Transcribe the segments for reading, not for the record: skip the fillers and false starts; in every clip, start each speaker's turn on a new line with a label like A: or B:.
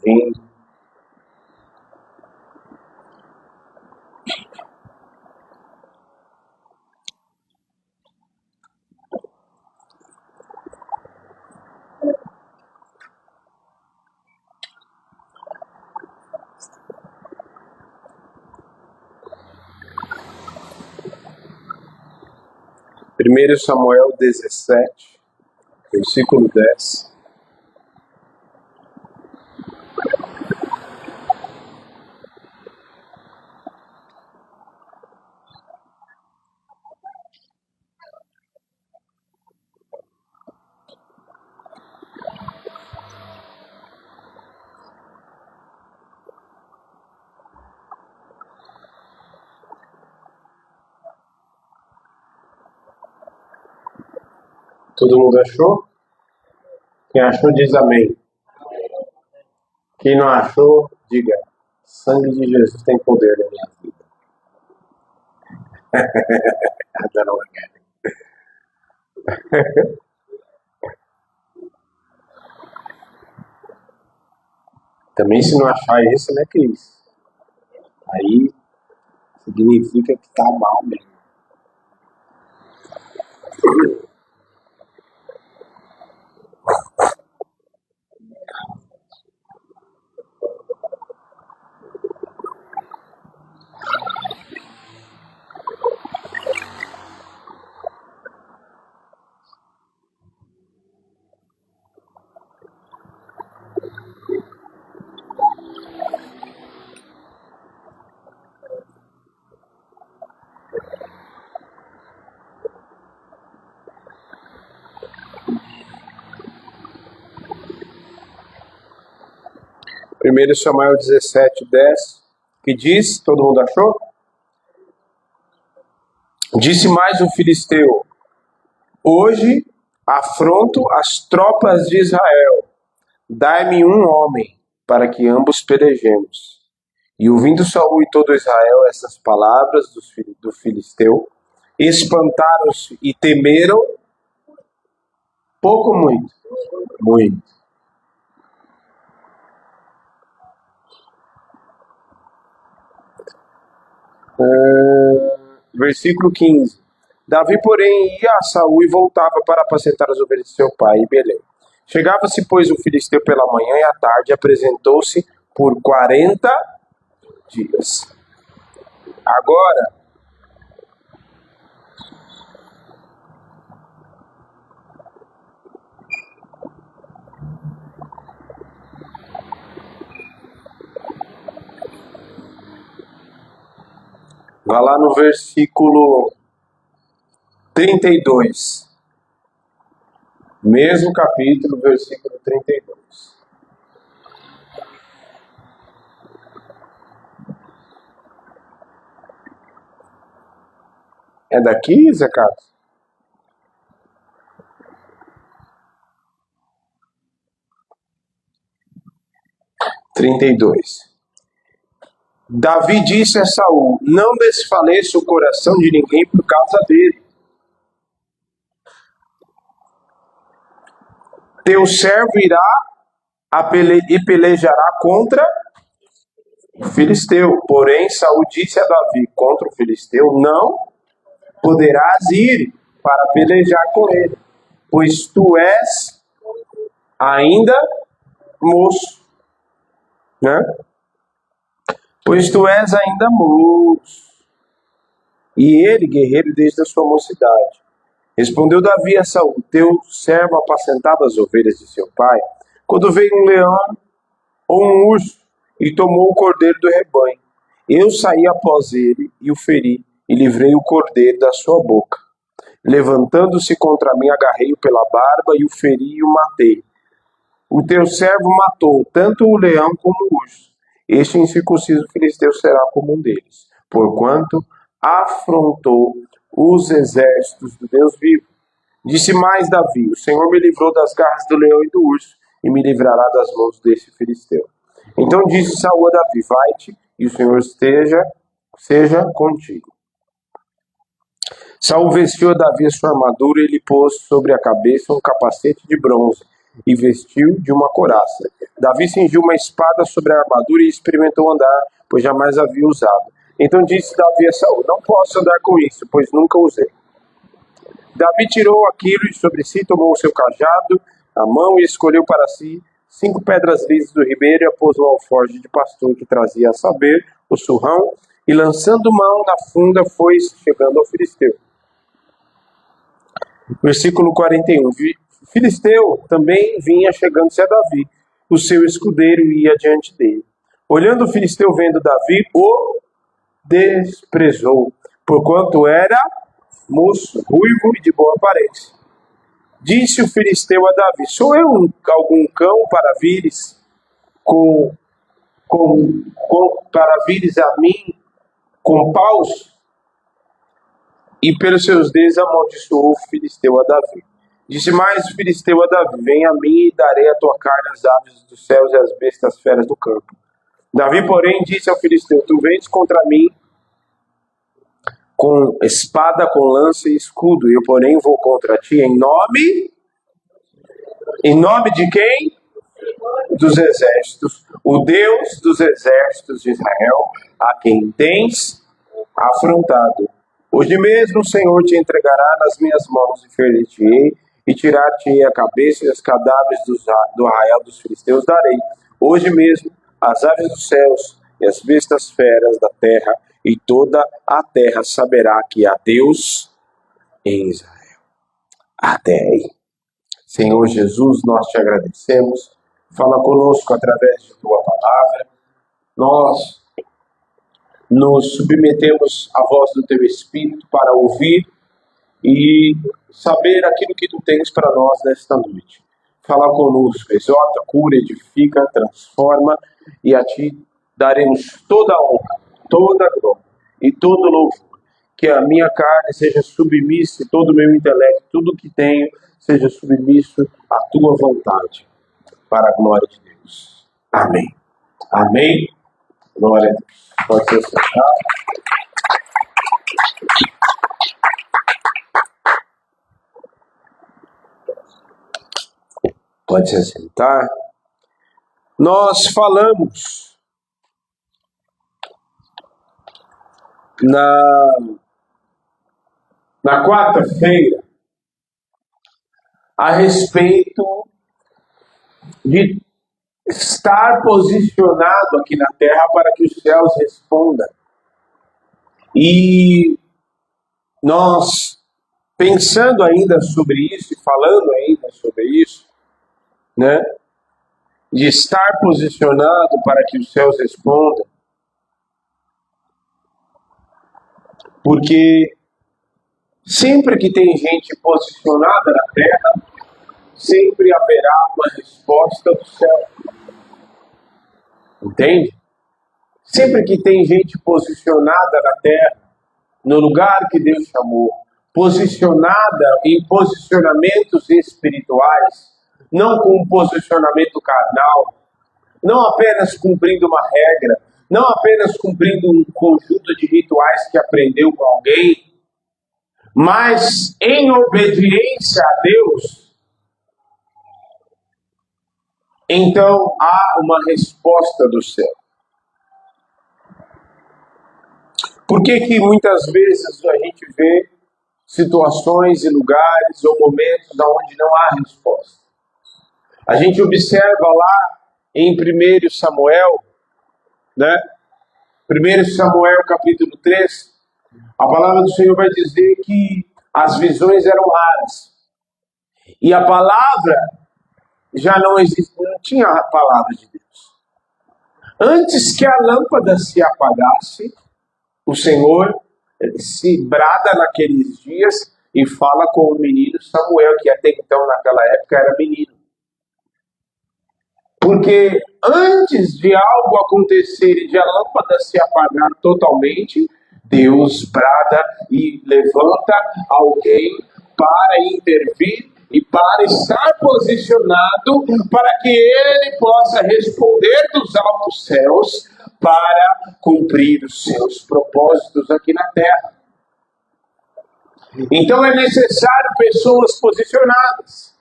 A: ouvindo. Primeiro Samuel 17, versículo 10. Todo mundo achou? Quem achou, diz amém. Quem não achou, diga: sangue de Jesus tem poder na minha vida. Adoro. Também, se não achar isso, né, Cris? Aí significa que tá mal mesmo. Primeiro Samuel 17, 10, que diz, todo mundo achou? Disse mais o filisteu: hoje afronto as tropas de Israel, dai-me um homem, para que ambos pelejemos. E ouvindo Saul e todo Israel essas palavras do filisteu, espantaram-se e temeram, pouco ou muito? Muito. Versículo 15. Davi, porém, ia a Saul e voltava para apacentar as ovelhas de seu pai em Belém. Chegava-se, pois, o filisteu pela manhã e à tarde, apresentou-se por 40 dias. Agora, vá lá no versículo 32. Mesmo capítulo, versículo 32. É daqui, Zé Carlos? Trinta e dois. Davi disse a Saul: não desfaleça o coração de ninguém por causa dele. Teu servo irá e pelejará contra o filisteu. Porém, Saul disse a Davi: contra o filisteu não poderás ir para pelejar com ele, pois tu és ainda moço, né? Pois tu és ainda moço, e ele guerreiro desde a sua mocidade. Respondeu Davi a Saul: teu servo apacentava as ovelhas de seu pai, quando veio um leão ou um urso e tomou o cordeiro do rebanho. Eu saí após ele e o feri, e livrei o cordeiro da sua boca. Levantando-se contra mim, agarrei-o pela barba e o feri e o matei. O teu servo matou tanto o leão como o urso. Este incircunciso filisteu será como um deles, porquanto afrontou os exércitos do Deus vivo. Disse mais Davi: o Senhor me livrou das garras do leão e do urso, e me livrará das mãos desse filisteu. Então disse Saul a Davi: vai-te, e o Senhor seja contigo. Saul vestiu a Davi a sua armadura e lhe pôs sobre a cabeça um capacete de bronze, e vestiu de uma couraça. Davi cingiu uma espada sobre a armadura e experimentou andar, pois jamais havia usado. Então disse Davi a Saul: não posso andar com isso, pois nunca usei. Davi tirou aquilo de sobre si, tomou o seu cajado à mão e escolheu para si 5 pedras lisas do ribeiro e a pôs no alforje de pastor que trazia, a saber, o surrão, e lançando mão na funda foi chegando ao filisteu. Versículo 41. O filisteu também vinha chegando-se a Davi. O seu escudeiro ia diante dele. Olhando o filisteu, vendo Davi, o desprezou, porquanto era moço, ruivo e de boa aparência. Disse o filisteu a Davi: sou eu algum cão para vires para vires a mim com paus? E pelos seus dedos amaldiçoou o filisteu a Davi. Disse mais o filisteu a Davi: vem a mim e darei a tua carne às aves dos céus e às bestas feras do campo. Davi, porém, disse ao filisteu: tu vens contra mim com espada, com lança e escudo, eu, porém, vou contra ti em nome de quem? Dos exércitos, o Deus dos exércitos de Israel, a quem tens afrontado. Hoje mesmo o Senhor te entregará nas minhas mãos e ferir-te-ei, e tirar-te-ei a cabeça e os cadáveres do arraial dos filisteus darei. Hoje mesmo as aves dos céus e as bestas feras da terra, e toda a terra saberá que há Deus em Israel. Até aí. Senhor Jesus, nós te agradecemos. Fala conosco através de tua palavra. Nós nos submetemos à voz do teu Espírito para ouvir e saber aquilo que tu tens para nós nesta noite. Fala conosco, exorta, cura, edifica, transforma, e a ti daremos toda a honra, toda a glória e todo o louvor. Que a minha carne seja submissa, e todo o meu intelecto, tudo o que tenho, seja submisso à tua vontade, para a glória de Deus. Amém. Amém. Glória a Deus. Pode ser sentado. Pode se assentar. Nós falamos na quarta-feira a respeito de estar posicionado aqui na terra para que os céus respondam. E nós, pensando ainda sobre isso e falando ainda sobre isso, né, de estar posicionado para que os céus respondam, porque sempre que tem gente posicionada na terra, sempre haverá uma resposta do céu. Entende? Sempre que tem gente posicionada na terra, no lugar que Deus chamou, posicionada em posicionamentos espirituais, não com um posicionamento carnal, não apenas cumprindo uma regra, não apenas cumprindo um conjunto de rituais que aprendeu com alguém, mas em obediência a Deus, então há uma resposta do céu. Por que muitas vezes a gente vê situações e lugares ou momentos onde não há resposta? A gente observa lá em 1 Samuel, né? 1 Samuel capítulo 3, a palavra do Senhor vai dizer que as visões eram raras. E a palavra já não existe, não tinha a palavra de Deus. Antes que a lâmpada se apagasse, o Senhor se brada naqueles dias e fala com o menino Samuel, que até então, naquela época, era menino. Porque antes de algo acontecer e de a lâmpada se apagar totalmente, Deus brada e levanta alguém para intervir e para estar posicionado para que ele possa responder dos altos céus para cumprir os seus propósitos aqui na terra. Então é necessário pessoas posicionadas.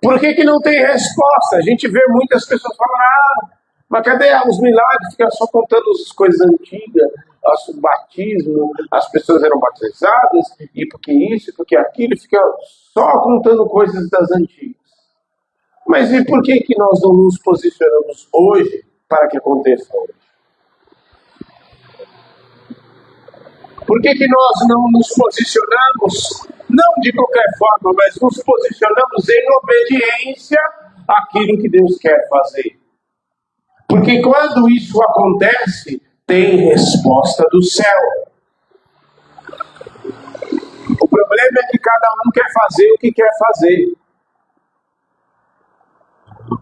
A: Por que não tem resposta? A gente vê muitas pessoas falando, mas cadê os milagres? Fica só contando as coisas antigas, o batismo, as pessoas eram batizadas, e porque isso, porque aquilo, fica só contando coisas das antigas. Mas e por que nós não nos posicionamos hoje para que aconteça hoje? Por que nós não nos posicionamos, não de qualquer forma, mas nos posicionamos em obediência àquilo que Deus quer fazer? Porque quando isso acontece, tem resposta do céu. O problema é que cada um quer fazer o que quer fazer.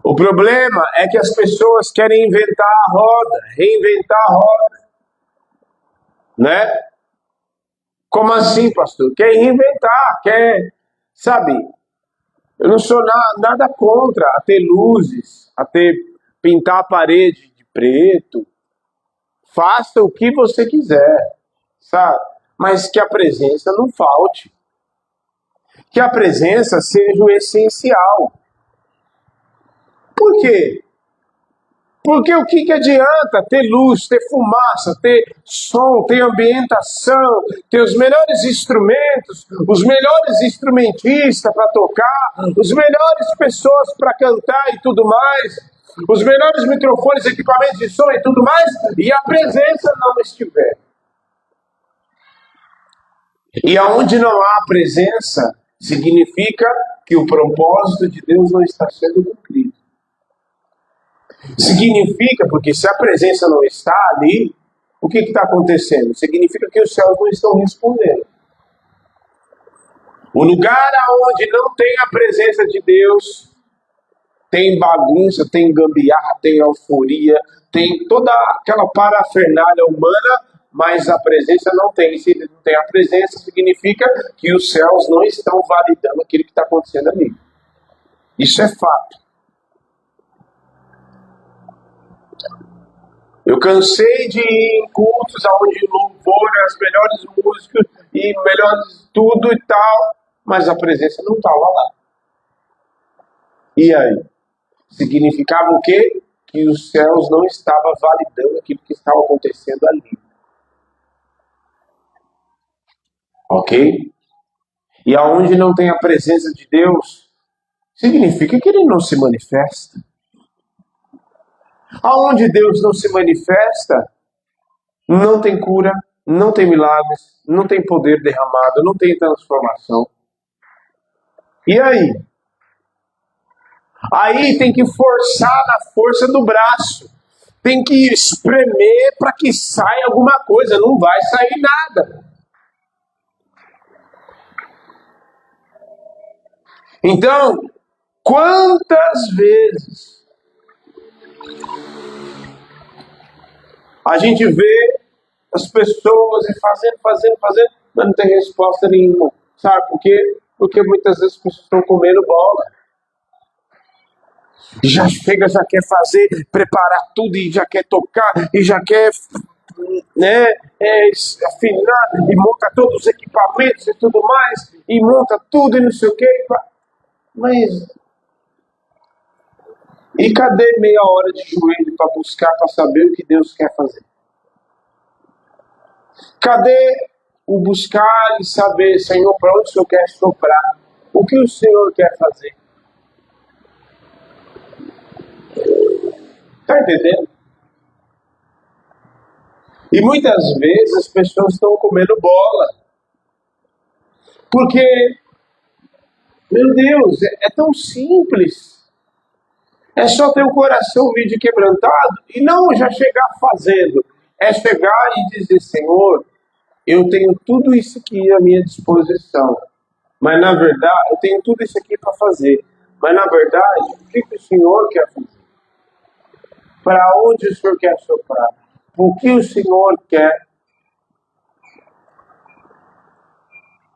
A: O problema é que as pessoas querem inventar a roda, reinventar a roda. Né? Como assim, pastor? Quer reinventar, quer, sabe? Eu não sou nada contra a ter luzes, pintar a parede de preto. Faça o que você quiser, sabe? Mas que a presença não falte. Que a presença seja o essencial. Por quê? Porque o que adianta ter luz, ter fumaça, ter som, ter ambientação, ter os melhores instrumentos, os melhores instrumentistas para tocar, os melhores pessoas para cantar e tudo mais, os melhores microfones, equipamentos de som e tudo mais, e a presença não estiver. E aonde não há presença, significa que o propósito de Deus não está sendo cumprido. Significa, porque se a presença não está ali, o que está acontecendo? Significa que os céus não estão respondendo. O lugar onde não tem a presença de Deus, tem bagunça, tem gambiarra, tem euforia, tem toda aquela parafernália humana, mas a presença não tem. Se não tem a presença, significa que os céus não estão validando aquilo que está acontecendo ali. Isso é fato. Eu cansei de ir em cultos onde louvor, as melhores músicas e melhores tudo e tal, mas a presença não estava lá. E aí? Significava o quê? Que os céus não estavam validando aquilo que estava acontecendo ali. Ok? E aonde não tem a presença de Deus, significa que ele não se manifesta. Aonde Deus não se manifesta, não tem cura, não tem milagres, não tem poder derramado, não tem transformação. E aí? Aí tem que forçar na força do braço. Tem que espremer para que saia alguma coisa. Não vai sair nada. Então, quantas vezes a gente vê as pessoas fazendo, mas não tem resposta nenhuma. Sabe por quê? Porque muitas vezes as pessoas estão comendo bola. Já chega, já quer fazer, preparar tudo e já quer tocar e já quer, né, afinar e monta todos os equipamentos e tudo mais e monta tudo e não sei o que. Mas e cadê meia hora de joelho para buscar, para saber o que Deus quer fazer? Cadê o buscar e saber, Senhor, para onde o Senhor quer soprar? O que o Senhor quer fazer? Está entendendo? E muitas vezes as pessoas estão comendo bola. Porque, meu Deus, é tão simples. É só ter o coração humilde e quebrantado e não já chegar fazendo. É chegar e dizer, Senhor, eu tenho tudo isso aqui à minha disposição. Mas na verdade, eu tenho tudo isso aqui para fazer. Mas na verdade, o que o Senhor quer fazer? Para onde o Senhor quer soprar? O que o Senhor quer?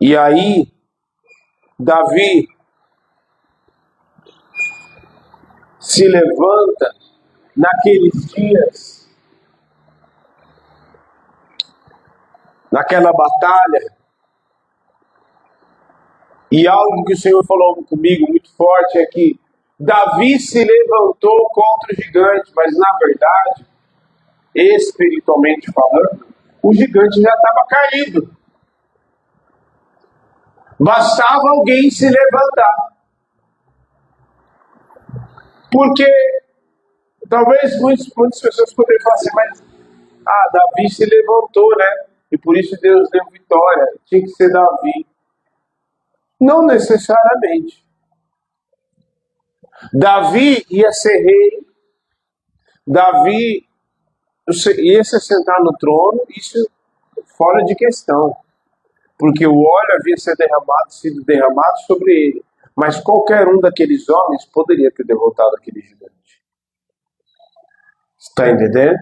A: E aí, Davi se levanta naqueles dias, naquela batalha, E algo que o Senhor falou comigo muito forte é que Davi se levantou contra o gigante, mas na verdade, espiritualmente falando, o gigante já estava caído. Bastava alguém se levantar. Porque talvez muitas pessoas poderiam falar assim, mas Davi se levantou, né? E por isso Deus deu vitória. Tinha que ser Davi. Não necessariamente. Davi ia ser rei. Davi ia se sentar no trono. Isso fora de questão. Porque o óleo havia sido derramado sobre ele. Mas qualquer um daqueles homens poderia ter derrotado aquele gigante. Está entendendo?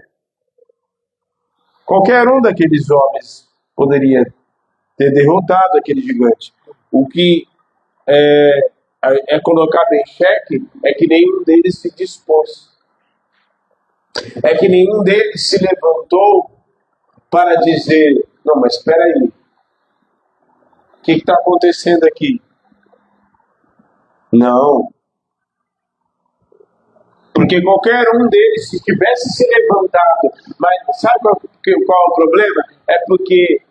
A: Qualquer um daqueles homens poderia ter derrotado aquele gigante. O que é colocado em xeque é que nenhum deles se dispôs. É que nenhum deles se levantou para dizer, não, mas espera aí, o que está acontecendo aqui? Não. Porque qualquer um deles, se tivesse se levantado, mas sabe qual é o problema? É porque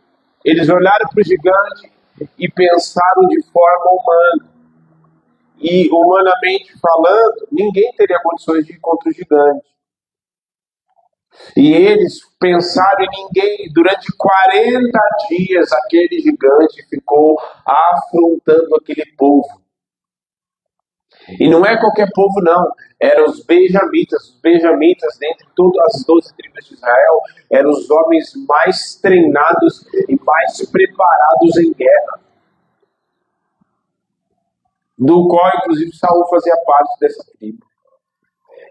A: eles olharam para o gigante e pensaram de forma humana. E, humanamente falando, ninguém teria condições de ir contra o gigante. E eles pensaram em ninguém. Durante 40 dias, aquele gigante ficou afrontando aquele povo. E não é qualquer povo, não. Eram os benjamitas. Os benjamitas, dentre todas as 12 tribos de Israel, eram os homens mais treinados e mais preparados em guerra. Do qual, inclusive, Saul fazia parte dessa tribo.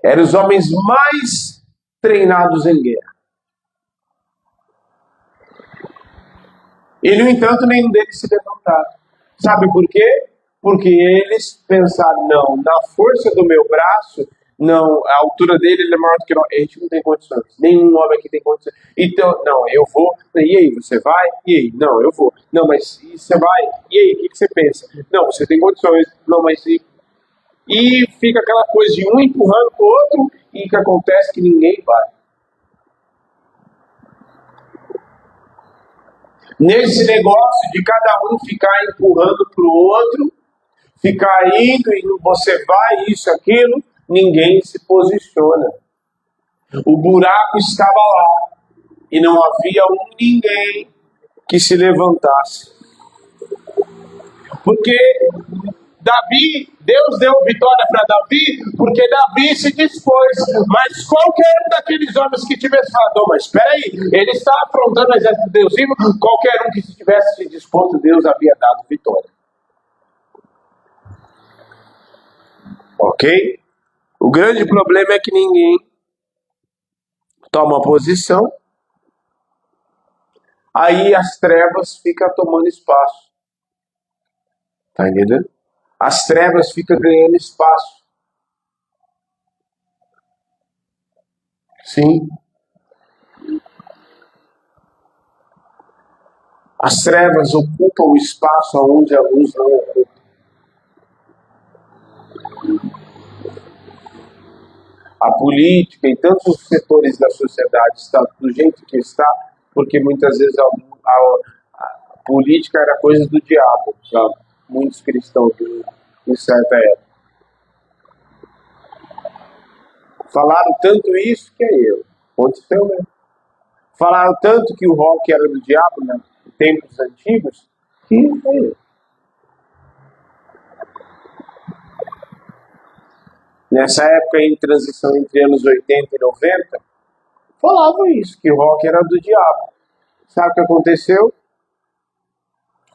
A: Eram os homens mais treinados em guerra. E, no entanto, nenhum deles se levantaram. Sabe por quê? Porque eles pensaram, não, na força do meu braço, não, a altura dele é maior do que nós. A gente não tem condições. Nenhum homem aqui tem condições. Então, não, eu vou. E aí, você vai? E aí? Não, eu vou. Não, mas e você vai? E aí, o que você pensa? Não, você tem condições. Não, mas e fica aquela coisa de um empurrando o outro e que acontece que ninguém vai. Nesse negócio de cada um ficar empurrando para o outro, ficar indo e você vai, isso, aquilo, ninguém se posiciona. O buraco estava lá e não havia ninguém que se levantasse. Porque Deus deu vitória para Davi, porque Davi se dispôs. Mas qualquer um daqueles homens que tivesse falado, mas espera aí, ele está afrontando o exército de Deus vivo, qualquer um que tivesse se disposto, Deus havia dado vitória. Ok? O grande problema é que ninguém toma posição, aí as trevas ficam tomando espaço. Tá entendendo? As trevas ficam ganhando espaço. Sim. As trevas ocupam o espaço onde a luz não ocupa. A política e tantos os setores da sociedade está do jeito que está, porque muitas vezes a política era coisa do diabo, sabe? Muitos cristãos em certa época. Falaram tanto isso que é eu. Aconteceu mesmo. Falaram tanto que o rock era do diabo, né? Em tempos antigos, que é eu. Nessa época, em transição entre anos 80 e 90, falavam isso, que o rock era do diabo. Sabe o que aconteceu?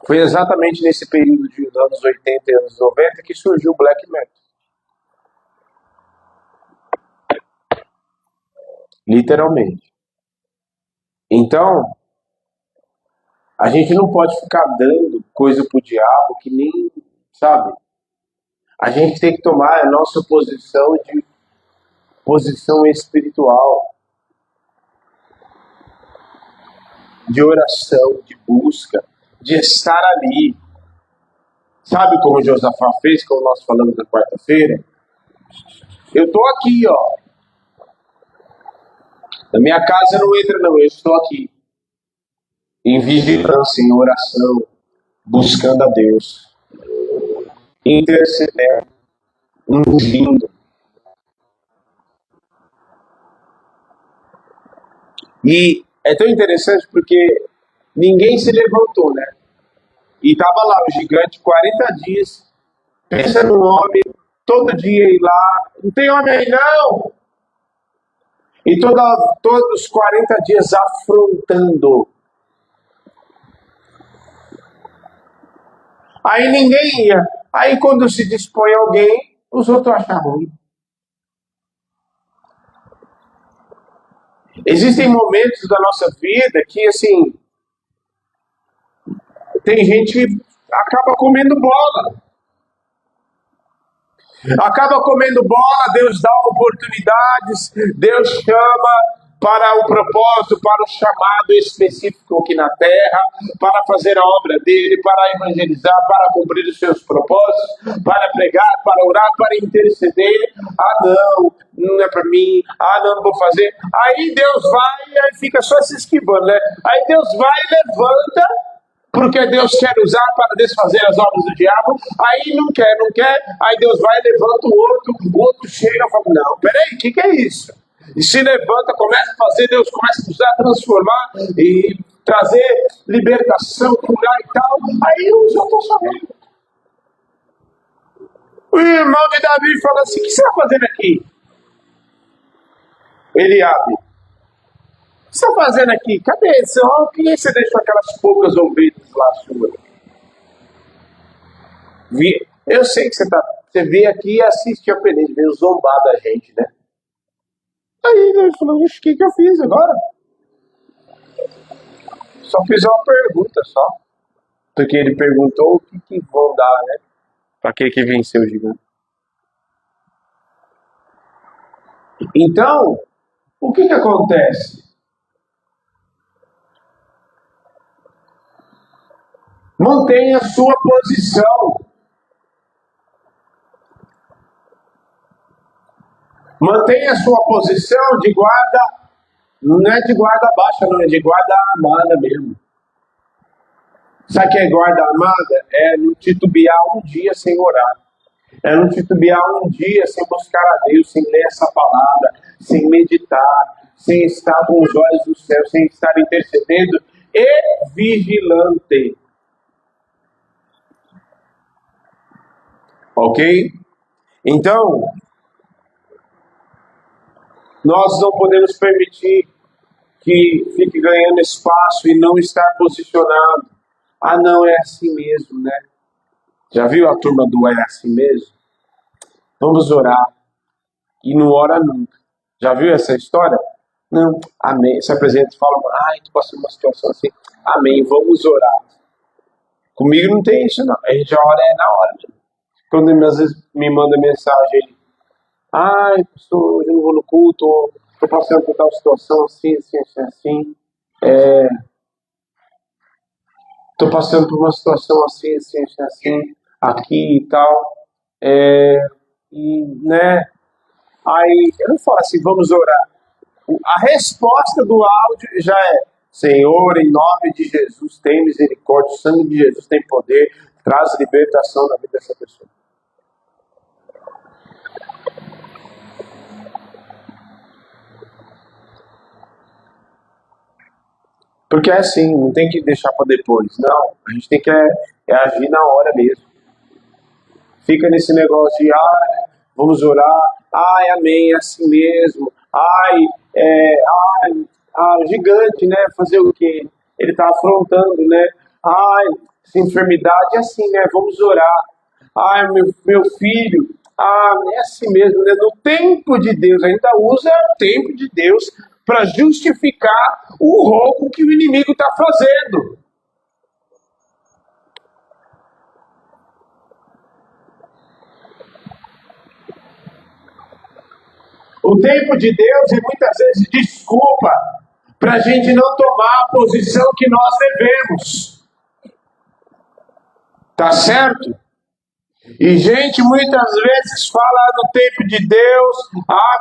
A: Foi exatamente nesse período de anos 80 e anos 90 que surgiu o black metal. Literalmente. Então, a gente não pode ficar dando coisa pro diabo que nem, sabe? A gente tem que tomar a nossa posição espiritual, de oração, de busca, de estar ali. Sabe como Josafá fez, como nós falamos na quarta-feira? Eu estou aqui, ó. Na minha casa não entra, não. Eu estou aqui. Em vigilância, em oração, buscando a Deus. Intercedendo. Ungindo. E é tão interessante porque ninguém se levantou, né? E estava lá o gigante 40 dias. Pensa no homem, todo dia ir lá. Não tem homem aí, não! E todos os 40 dias afrontando. Aí ninguém ia. Aí quando se dispõe alguém, os outros acham ruim. Existem momentos da nossa vida que, assim, tem gente que acaba comendo bola. Acaba comendo bola, Deus dá oportunidades, Deus chama para o propósito, para o chamado específico aqui na terra, para fazer a obra dele, para evangelizar, para cumprir os seus propósitos, para pregar, para orar, para interceder. Ah, não é para mim. Ah, não vou fazer. Aí Deus vai e aí fica só se esquivando, né? Aí Deus vai e levanta, porque Deus quer usar para desfazer as obras do diabo. Aí não quer. Aí Deus vai e levanta o outro chega e fala, não, peraí, o que é isso? E se levanta, começa a fazer, Deus começa a usar, transformar e trazer libertação, curar e tal. Aí eu já estou sabendo. O irmão de Davi fala assim, o que você está fazendo aqui? Eliabe, o que você está fazendo aqui? Cadê esse? Por que você deixou aquelas poucas ovelhas lá suas? Eu sei que você vem aqui e assiste a peleja, veio zombar da gente, né? Aí ele falou, o que eu fiz agora? Só fiz uma pergunta só. Porque ele perguntou o que vão dar, né? Para aquele que venceu o gigante. Então, o que acontece? Mantenha a sua posição. Mantenha a sua posição de guarda, não é de guarda baixa, não, é de guarda armada mesmo. Sabe o que é guarda armada? É não titubear um dia sem orar. É não titubear um dia sem buscar a Deus, sem ler essa palavra, sem meditar, sem estar com os olhos do céu, sem estar intercedendo e vigilante. Ok? Então, nós não podemos permitir que fique ganhando espaço e não estar posicionado. Ah, não, é assim mesmo, né? Já viu a turma do é assim mesmo? Vamos orar. E não ora nunca. Já viu essa história? Não, amém. Se apresenta e fala, estou passando uma situação assim. Amém, vamos orar. Comigo não tem isso, não. A gente já ora na hora. Quando ele às vezes me manda mensagem, pastor, hoje eu não vou no culto, estou passando por tal situação assim. Estou passando por uma situação assim, aqui e tal. Né? Aí eu não falo assim, vamos orar. A resposta do áudio já é: Senhor, em nome de Jesus, tem misericórdia, o sangue de Jesus tem poder, traz libertação na vida dessa pessoa. Porque é assim, não tem que deixar para depois. Não, a gente tem que agir na hora mesmo. Fica nesse negócio de, vamos orar, amém, é assim mesmo. O gigante, né, fazer o quê? Ele está afrontando, né? Essa enfermidade é assim, né, vamos orar. Meu filho, é assim mesmo, né? No tempo de Deus, ainda usa o tempo de Deus para justificar o roubo que o inimigo está fazendo. O tempo de Deus é muitas vezes desculpa para a gente não tomar a posição que nós devemos. Tá certo? E gente muitas vezes fala no tempo de Deus,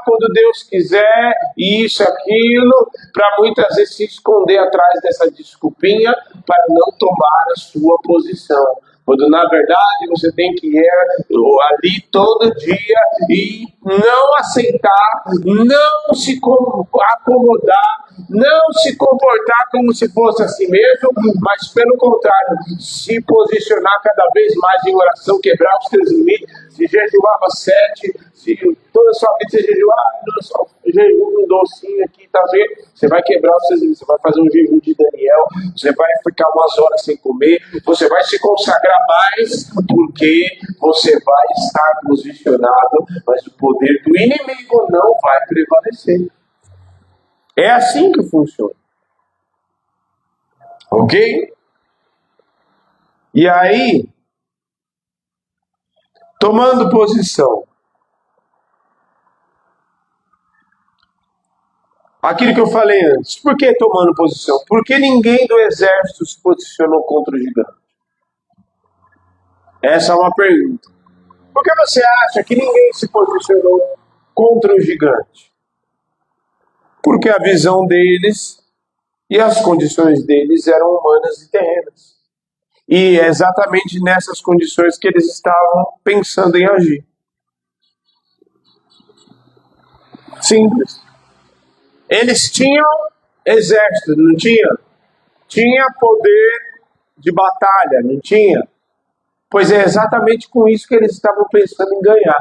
A: quando Deus quiser, isso, aquilo, para muitas vezes se esconder atrás dessa desculpinha para não tomar a sua posição. Quando na verdade você tem que ir ali todo dia e não aceitar, não se acomodar, não se comportar como se fosse assim mesmo, mas pelo contrário, se posicionar cada vez mais em oração, quebrar os seus limites. Se jejuava 7, se toda a sua vida você jejuar, só jejum um docinho aqui, tá vendo? Você vai quebrar os seus limites, você vai fazer um jejum de Daniel, você vai ficar umas horas sem comer, você vai se consagrar mais, porque você vai estar posicionado, mas o poder do inimigo não vai prevalecer. É assim que funciona. Ok? E aí, tomando posição, aquilo que eu falei antes, por que tomando posição? Porque ninguém do exército se posicionou contra o gigante. Essa é uma pergunta. Por que você acha que ninguém se posicionou contra o gigante? Porque a visão deles e as condições deles eram humanas e terrenas. E é exatamente nessas condições que eles estavam pensando em agir. Simples. Eles tinham exército, não tinha? Tinha poder de batalha, não tinha? Pois é exatamente com isso que eles estavam pensando em ganhar.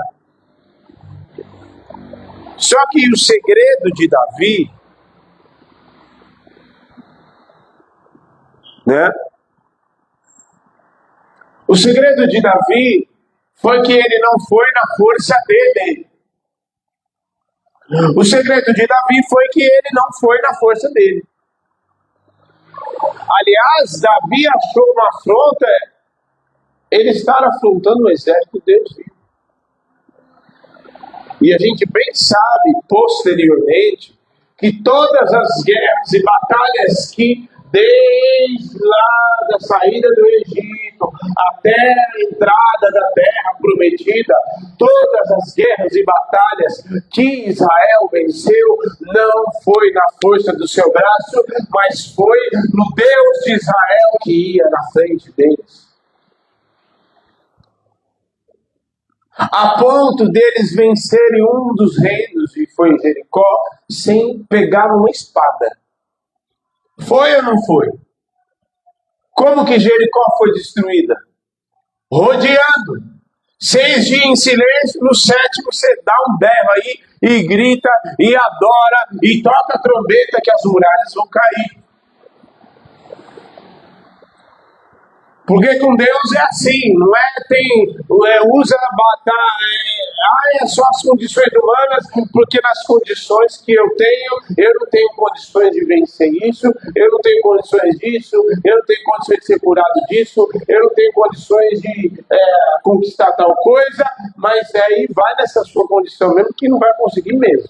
A: Só que o segredo de Davi, né? O segredo de Davi foi que ele não foi na força dele. O segredo de Davi foi que ele não foi na força dele. Aliás, Davi achou uma afronta, ele estar afrontando o exército de Deus. E a gente bem sabe, posteriormente, que todas as guerras e batalhas que, desde lá da saída do Egito até a entrada da terra prometida, todas as guerras e batalhas que Israel venceu, não foi na força do seu braço, mas foi no Deus de Israel que ia na frente deles. A ponto deles vencerem um dos reinos, e foi Jericó, sem pegar uma espada. Foi ou não foi? Como que Jericó foi destruída? Rodeando. 6 dias em silêncio, no 7º você dá um berro aí, e grita, e adora, e toca a trombeta que as muralhas vão cair. Porque com Deus é assim, não é, usa é só as condições humanas, porque nas condições que eu não tenho condições de vencer isso, eu não tenho condições disso, eu não tenho condições de ser curado disso, eu não tenho condições de conquistar tal coisa, mas aí vai nessa sua condição mesmo que não vai conseguir mesmo.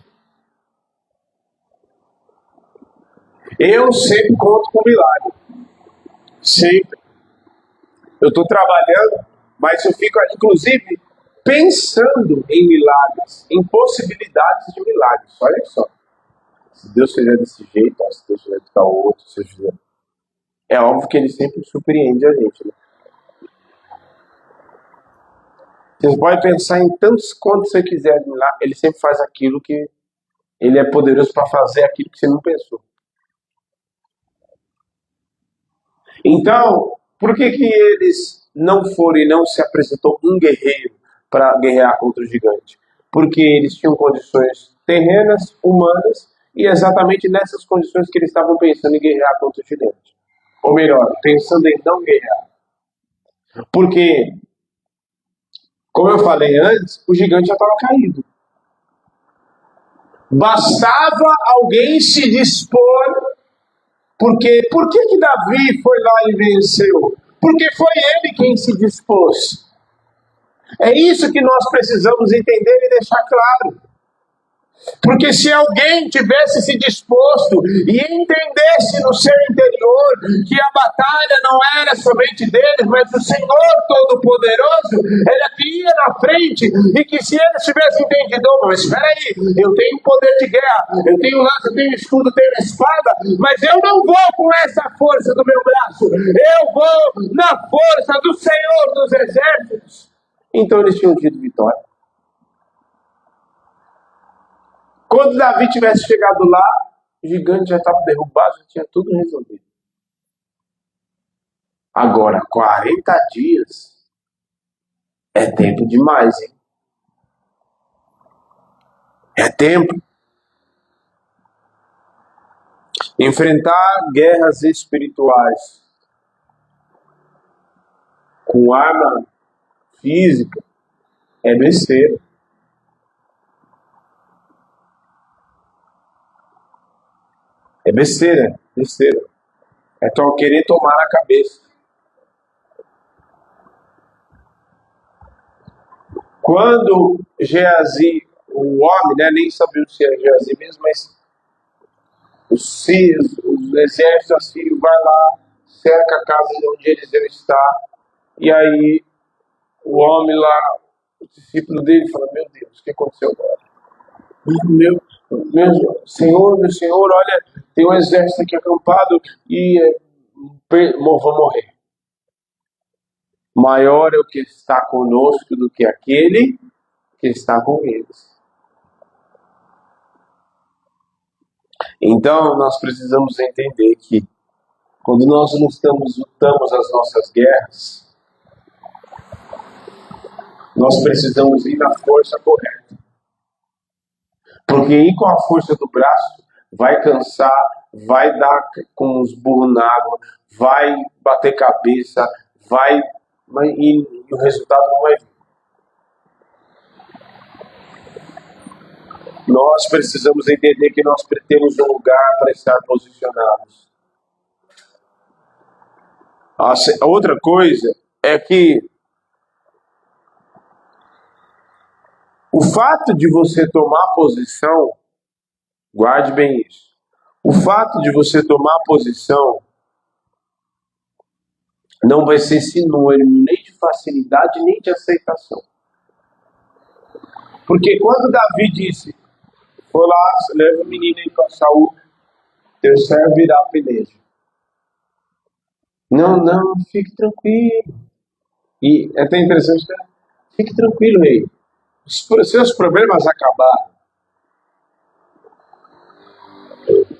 A: Eu sempre conto com milagre. Sempre. Eu estou trabalhando, mas eu fico, inclusive, pensando em milagres, em possibilidades de milagres. Olha só. Se Deus fizer desse jeito, se Deus fizer de tal outro, se Deus fizer... É óbvio que Ele sempre surpreende a gente. Né? Você pode pensar em tantos quantos você quiser lá, Ele sempre faz aquilo que... Ele é poderoso para fazer aquilo que você não pensou. Então... Por que eles não foram e não se apresentou um guerreiro para guerrear contra o gigante? Porque eles tinham condições terrenas, humanas, e exatamente nessas condições que eles estavam pensando em guerrear contra o gigante. Ou melhor, pensando em não guerrear. Porque, como eu falei antes, o gigante já estava caído. Bastava alguém se dispor. Porque por que Davi foi lá e venceu? Porque foi ele quem se dispôs. É isso que nós precisamos entender e deixar claro. Porque se alguém tivesse se disposto e entendesse no seu interior que a batalha não era somente deles, mas do Senhor Todo-Poderoso, ele aqui ia na frente, e que se eles tivessem entendido, oh, mas espera aí, eu tenho poder de guerra, eu tenho lança, eu tenho escudo, eu tenho espada, mas eu não vou com essa força do meu braço, eu vou na força do Senhor dos Exércitos. Então eles tinham tido vitória. Quando Davi tivesse chegado lá, o gigante já estava derrubado, já tinha tudo resolvido. Agora, 40 dias é tempo demais, hein? É tempo. Enfrentar guerras espirituais com arma física é besteira. É besteira, besteira. É querer tomar na cabeça. Quando Geazi, o homem, né, nem sabia se era Geazi mesmo, mas os exércitos assírios vai lá, cerca a casa de onde Eliseu está, e aí o homem lá, o discípulo dele, fala, meu Deus, o que aconteceu agora? Meu senhor, olha, tem um exército aqui acampado e vou morrer. Maior é o que está conosco do que aquele que está com eles. Então, nós precisamos entender que quando nós lutamos as nossas guerras, nós precisamos ir na força correta. Porque ir com a força do braço vai cansar, vai dar com os burros na água, vai bater cabeça, e o resultado não vai vir. Nós precisamos entender que nós temos um lugar para estar posicionados. A outra coisa é que o fato de você tomar posição, guarde bem isso, o fato de você tomar posição não vai ser sinônimo nem de facilidade nem de aceitação. Porque quando Davi disse, foi lá, leva o menino aí para Saul, teu servo virá a peleja. Não, fique tranquilo. E é até interessante, né? Fique tranquilo, rei. Os seus problemas acabaram.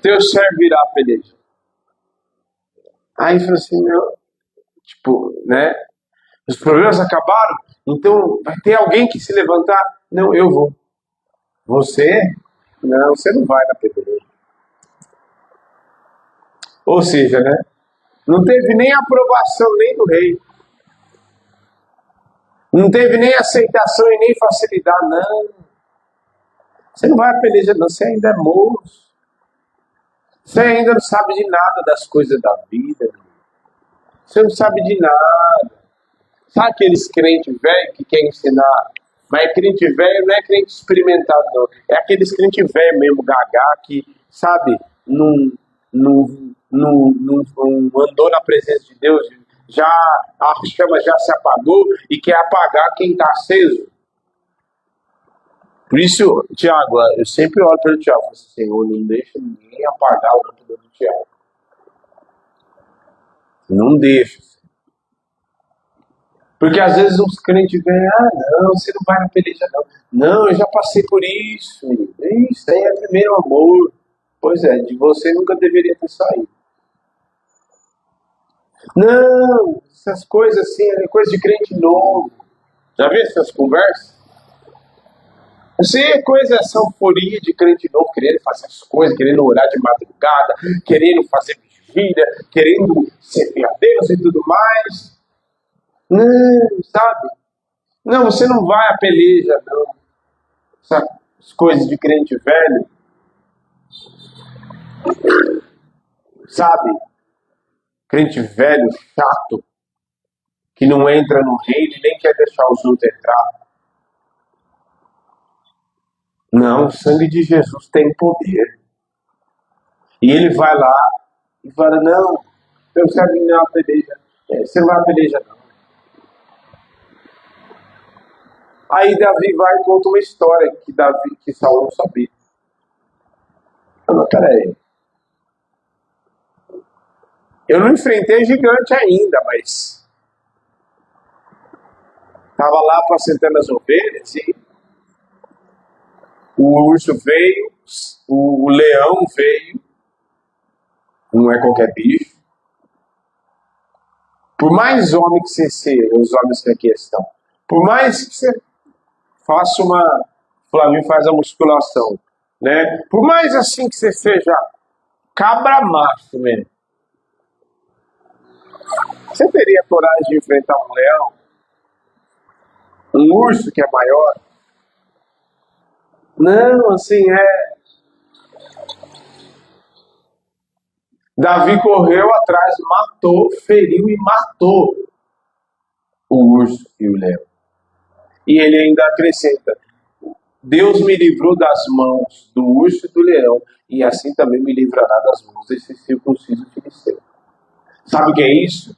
A: Teu servo virá a peleja. Aí falou assim, não, tipo, né? Os problemas acabaram, então vai ter alguém que se levantar. Não, eu vou. Você? Não, você não vai na peleja. Ou seja, né? Não teve nem aprovação nem do rei. Não teve nem aceitação e nem facilidade, não. Você não vai à peleja, não. Você ainda é moço. Você ainda não sabe de nada das coisas da vida. Você não sabe de nada. Sabe aqueles crentes velhos que querem ensinar? Mas crente velho não é crente experimentado, não. É aqueles crente velho mesmo, gagá, que, sabe, não andou na presença de Deus, já a chama já se apagou e quer apagar quem está aceso. Por isso, Tiago, eu sempre olho para o Tiago e falo assim, Senhor, não deixa ninguém apagar a lâmpada do Tiago. Não deixa. Porque às vezes uns crentes vêm, não, você não vai na peleja não. Não, eu já passei por isso. Isso aí é primeiro amor. Pois é, de você nunca deveria ter saído. Não, essas coisas assim, é coisa de crente novo. Já viu essas conversas? Isso aí é coisa, essa euforia de crente novo, querendo fazer as coisas, querendo orar de madrugada, querendo fazer vigília, querendo servir a Deus e tudo mais. Não, sabe? Não, você não vai à peleja, não. Essas coisas de crente velho, sabe? Crente velho, chato, que não entra no reino e nem quer deixar os outros entrar. Não, o sangue de Jesus tem poder. E ele vai lá e fala, não, eu quero ganhar uma peleja. Você não vai peleja não. Aí Davi vai e conta uma história que Saul não sabia. Mas peraí, eu não enfrentei gigante ainda, mas estava lá apacentando as ovelhas e o urso veio, o leão veio, não é qualquer bicho. Por mais homem que você seja, os homens que aqui estão, por mais que você faça uma, Flávio faz a musculação, né? Por mais assim que você seja cabra macho mesmo, você teria coragem de enfrentar um leão, um urso que é maior? Não, assim, Davi correu atrás, matou, feriu e matou o urso e o leão. E ele ainda acrescenta, Deus me livrou das mãos do urso e do leão, e assim também me livrará das mãos desse circunciso filisteu. Sabe o que é isso?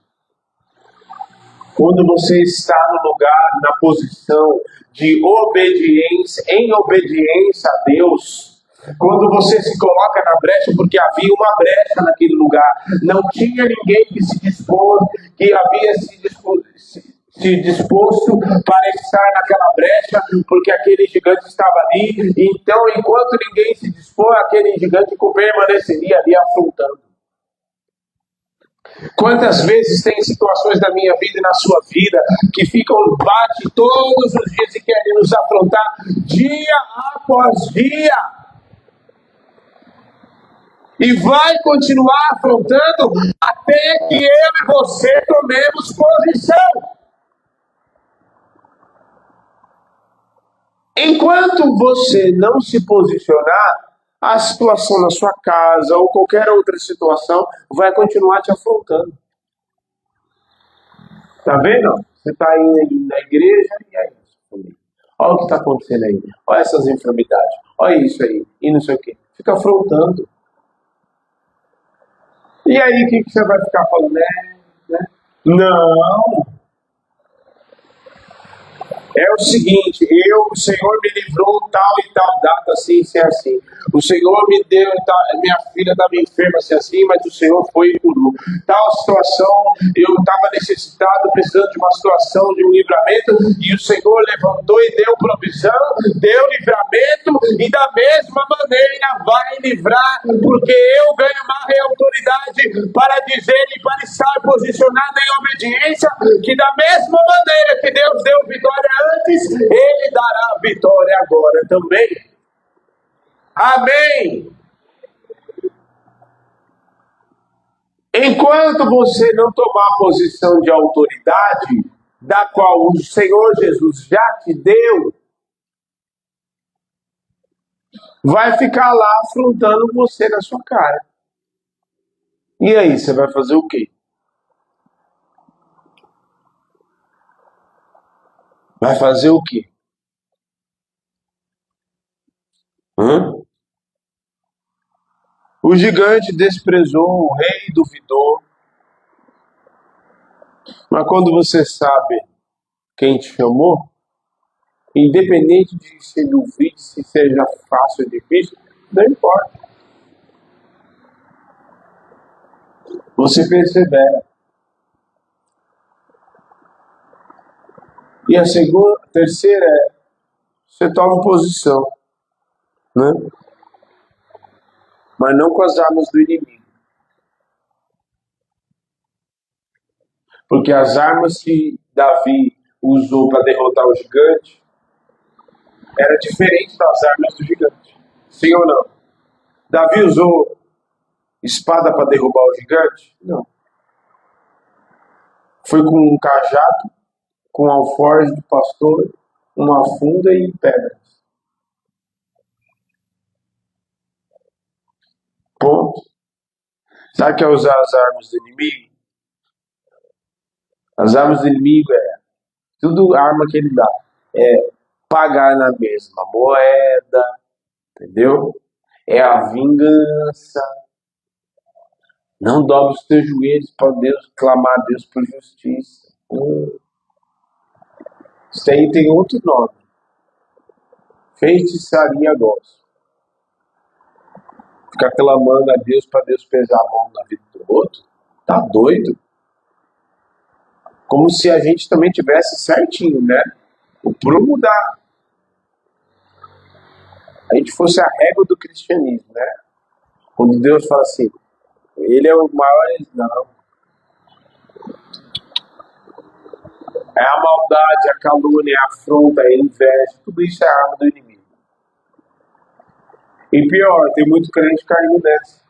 A: Quando você está no lugar, na posição de obediência, em obediência a Deus, quando você se coloca na brecha, porque havia uma brecha naquele lugar, não tinha ninguém que se dispôs, que havia se disposto para estar naquela brecha, porque aquele gigante estava ali. Então, enquanto ninguém se dispôs, aquele gigante permaneceria ali afrontando. Quantas vezes tem situações da minha vida e na sua vida que ficam bate todos os dias e querem nos afrontar dia após dia. E vai continuar afrontando até que eu e você tomemos posição. Enquanto você não se posicionar, a situação na sua casa ou qualquer outra situação vai continuar te afrontando. Tá vendo? Você está aí na igreja e é isso. Olha o que está acontecendo aí. Olha essas enfermidades. Olha isso aí. E não sei o quê. Fica afrontando. E aí o que você vai ficar falando? Né? Não. É o seguinte, o Senhor me livrou tal e tal data, assim, assim. O Senhor me deu, minha filha estava enferma, assim, mas o Senhor foi e curou. Tal situação, eu estava necessitado, precisando de uma situação, de um livramento, e o Senhor levantou e deu provisão, deu livramento, e da mesma maneira vai livrar, porque eu ganho mais autoridade para dizer e para estar posicionado em obediência, que da mesma maneira que Deus deu vitória antes, Ele dará vitória agora também. Amém. Enquanto você não tomar a posição de autoridade, da qual o Senhor Jesus já te deu, vai ficar lá afrontando você na sua cara. E aí, você vai fazer o quê? Vai fazer o quê? O gigante desprezou, o rei duvidou. Mas quando você sabe quem te chamou, independente de se duvide, se seja fácil ou difícil, não importa. Você persevera. E a terceira é, você toma posição, né? Mas não com as armas do inimigo. Porque as armas que Davi usou para derrotar o gigante era diferente das armas do gigante. Sim ou não? Davi usou espada para derrubar o gigante? Não. Foi com um cajado, com alforje de pastor, uma funda e pedras. Ponto. Sabe o que é usar as armas do inimigo? As armas do inimigo tudo arma que ele dá. É pagar na mesma moeda, Entendeu? É a vingança. Não dobre os teus joelhos para Deus, clamar a Deus por justiça. Isso aí tem outro nome. Feitiçaria gospel. Ficar clamando a Deus para Deus pesar a mão na vida do outro. Tá doido? Como se a gente também tivesse certinho, né? O prumo a gente fosse a régua do cristianismo, né? Quando Deus fala assim, ele é o maior, não. É a maldade, a calúnia, a afronta, a inveja, tudo isso é arma do inimigo. E pior, tem muito crente caindo nessa,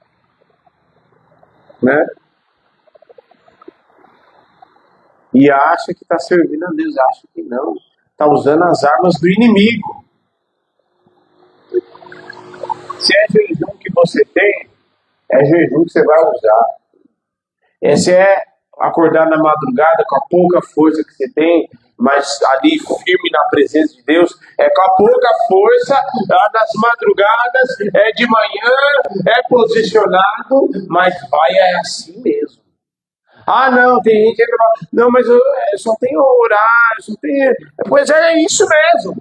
A: né? E acha que está servindo a Deus, acha que não. Está usando as armas do inimigo. Se é jejum que você tem, é jejum que você vai usar. Se é acordar na madrugada com a pouca força que você tem, mas ali firme na presença de Deus, é com a pouca força, nas madrugadas, é de manhã, é posicionado, mas vai assim mesmo. Ah, não, tem gente que fala, não, mas eu só tenho orar, só tenho... Pois é isso mesmo.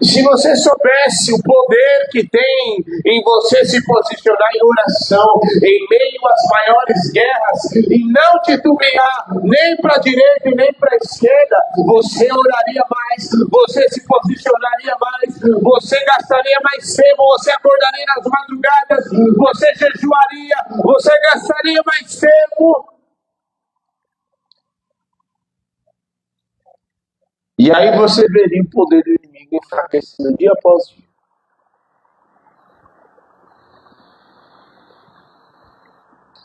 A: Se você soubesse o poder que tem em você se posicionar em oração, em meio às maiores guerras, e não titubear nem para a direita e nem para a esquerda, você oraria mais, você se posicionaria mais, você gastaria mais tempo, você acordaria nas madrugadas, você jejuaria, você gastaria mais tempo. E aí você veria o poder do inimigo enfraquecendo dia após dia.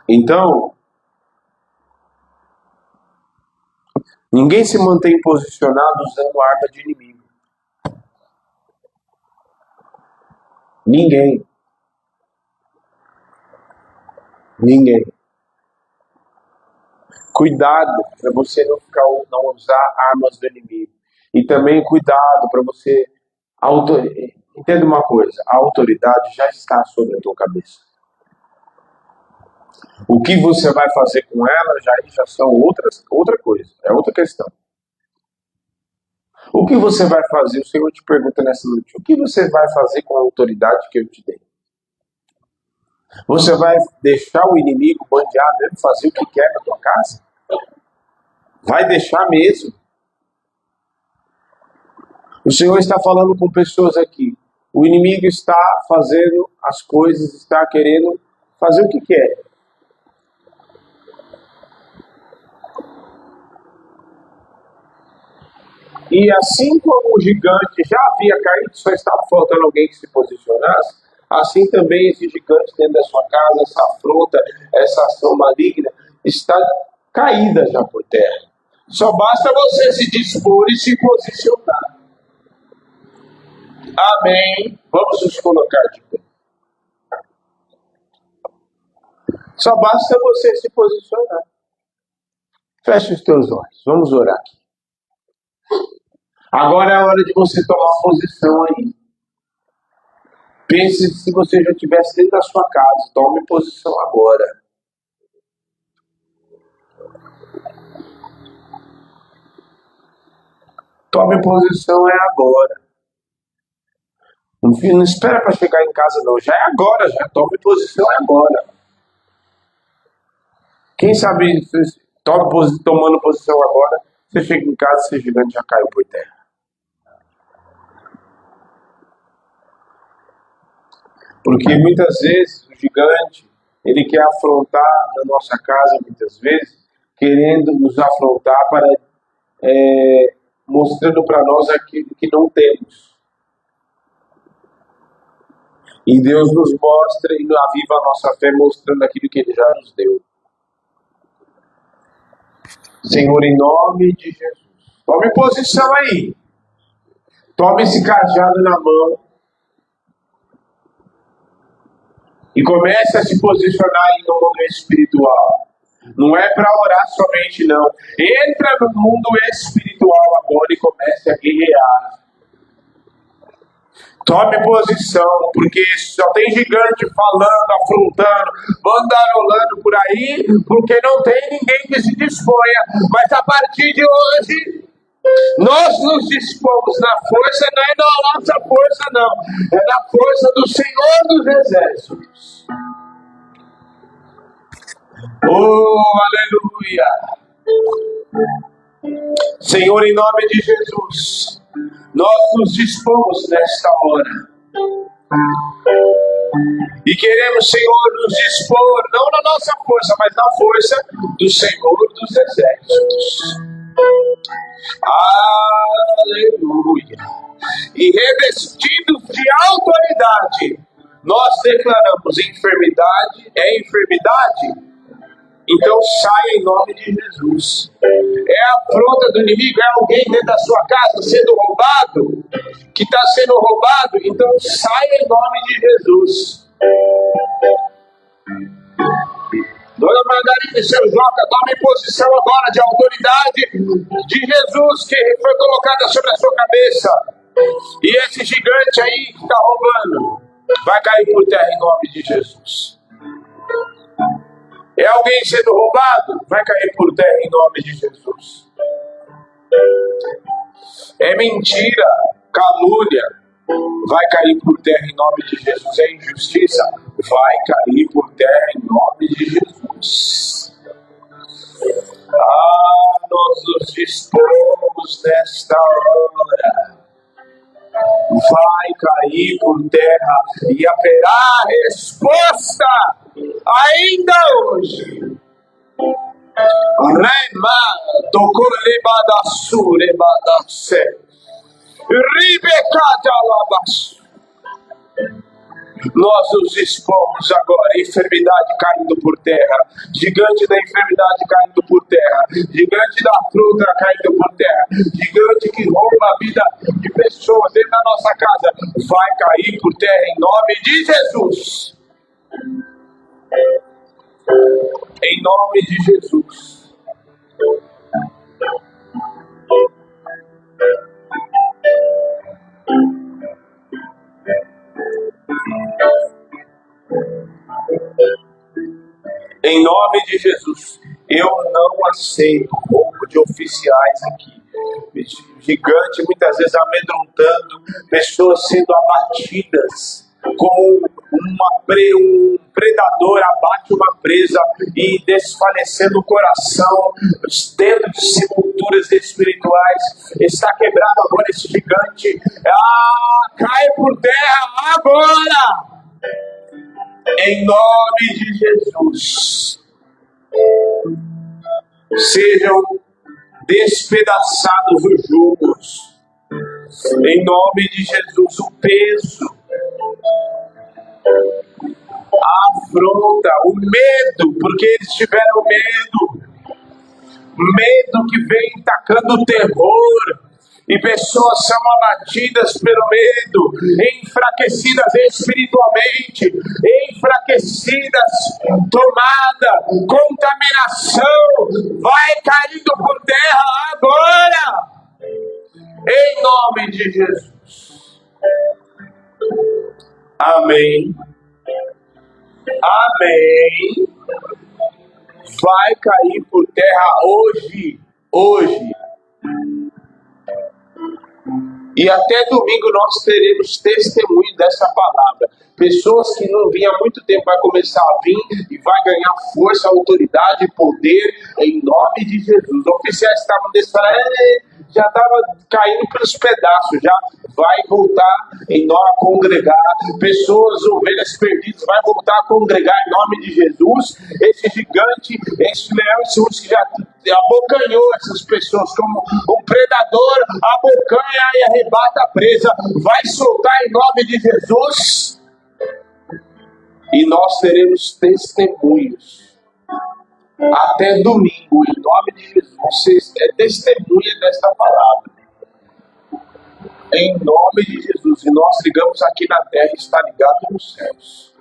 A: Então, ninguém se mantém posicionado usando arma de inimigo. Ninguém. Cuidado para você não usar armas do inimigo. E também cuidado para você... Entenda uma coisa, a autoridade já está sobre a tua cabeça. O que você vai fazer com ela já são outra coisa, é outra questão. O que você vai fazer? O Senhor te pergunta nessa noite, o que você vai fazer com a autoridade que eu te dei? Você vai deixar o inimigo bandear mesmo, fazer o que quer na tua casa? Vai deixar mesmo? O Senhor está falando com pessoas aqui. O inimigo está fazendo as coisas, está querendo fazer o que quer. E assim como o gigante já havia caído, só estava faltando alguém que se posicionasse, assim também esse gigante dentro da sua casa, essa afronta, essa ação maligna, está caída já por terra. Só basta você se dispor e se posicionar. Amém. Vamos nos colocar de pé. Só basta você se posicionar. Feche os teus olhos. Vamos orar aqui. Agora é a hora de você tomar posição aí. Pense se você já estivesse dentro da sua casa. Tome posição agora. Tome posição é agora. Não espera para chegar em casa não. Já é agora, já. Tome posição é agora. Quem sabe, tomando posição agora, você chega em casa e esse gigante já caiu por terra. Porque muitas vezes o gigante, ele quer afrontar na nossa casa, muitas vezes, querendo nos afrontar para mostrando para nós aquilo que não temos. E Deus nos mostra e aviva a nossa fé mostrando aquilo que Ele já nos deu. Senhor, em nome de Jesus, tome posição aí. Tome esse cajado na mão. E comece a se posicionar aí no mundo espiritual. Não é para orar somente, não. Entra no mundo espiritual agora e comece a guerrear. Tome posição, porque só tem gigante falando, afrontando, bandarolando por aí, porque não tem ninguém que se disponha. Mas a partir de hoje, nós nos dispomos na força, não é na nossa força, não. É na força do Senhor dos Exércitos. Oh, aleluia! Senhor, em nome de Jesus, nós nos dispomos nesta hora. E queremos, Senhor, nos dispor, não na nossa força, mas na força do Senhor dos Exércitos. Aleluia! E revestidos de autoridade, nós declaramos: enfermidade é enfermidade. Então saia em nome de Jesus. É a afronta do inimigo, é alguém dentro da sua casa sendo roubado, que está sendo roubado, então saia em nome de Jesus. Dona Margarida e seu Joca, tome posição agora de autoridade de Jesus que foi colocada sobre a sua cabeça. E esse gigante aí que está roubando vai cair por terra em nome de Jesus. É alguém sendo roubado? Vai cair por terra em nome de Jesus. É mentira, calúnia, vai cair por terra em nome de Jesus. É injustiça, vai cair por terra em nome de Jesus. Nós nos dispomos nesta hora. Vai cair por terra e haverá resposta ainda hoje. Rema tocolebadasu rebadase ribecata labas. Nós nos dispomos agora, enfermidade caindo por terra, gigante da enfermidade caindo por terra, gigante da fruta caindo por terra, gigante que rouba a vida de pessoas dentro da nossa casa, vai cair por terra em nome de Jesus. Em nome de Jesus. Em nome de Jesus, eu não aceito roubo de oficiais aqui. Gigante, muitas vezes amedrontando, pessoas sendo abatidas, como um predador abate uma presa e desfalecendo o coração, dentro de sepulturas espirituais. Está quebrado agora esse gigante. Cai por terra agora! Em nome de Jesus, sejam despedaçados os jugos. Em nome de Jesus, o peso, a afronta, o medo, porque eles tiveram medo que vem tacando terror. E pessoas são abatidas pelo medo, enfraquecidas espiritualmente, enfraquecidas, tomada, contaminação, vai caindo por terra agora, em nome de Jesus. Amém. Amém. Vai cair por terra hoje. E até domingo nós teremos testemunho dessa palavra. Pessoas que não vinham há muito tempo vai começar a vir e vai ganhar força, autoridade e poder em nome de Jesus. Os oficiais estavam desfalando, já estava caindo pelos pedaços, já vai voltar em nós a congregar. Pessoas, ovelhas perdidas, vai voltar a congregar em nome de Jesus. Esse gigante, esse leão, esse urso que já abocanhou essas pessoas como um predador, abocanha e arrebata a presa, vai soltar em nome de Jesus. E nós teremos testemunhos até domingo, em nome de Jesus. Você é testemunha desta palavra. Em nome de Jesus. E nós ligamos aqui na terra e está ligado nos céus.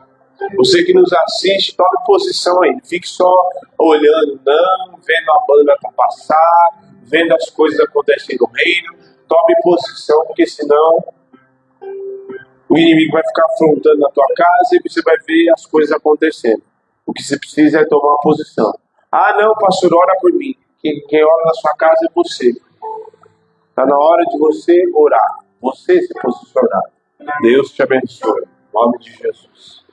A: Você que nos assiste, tome posição aí. Fique só olhando, não, vendo a banda passar, vendo as coisas acontecerem no reino. Tome posição, porque senão O inimigo vai ficar afrontando na tua casa e você vai ver as coisas acontecendo. O que você precisa é tomar uma posição. Ah, não, pastor, ora por mim. Quem ora na sua casa é você. Está na hora de você orar. Você se posicionar. Deus te abençoe. Em nome de Jesus.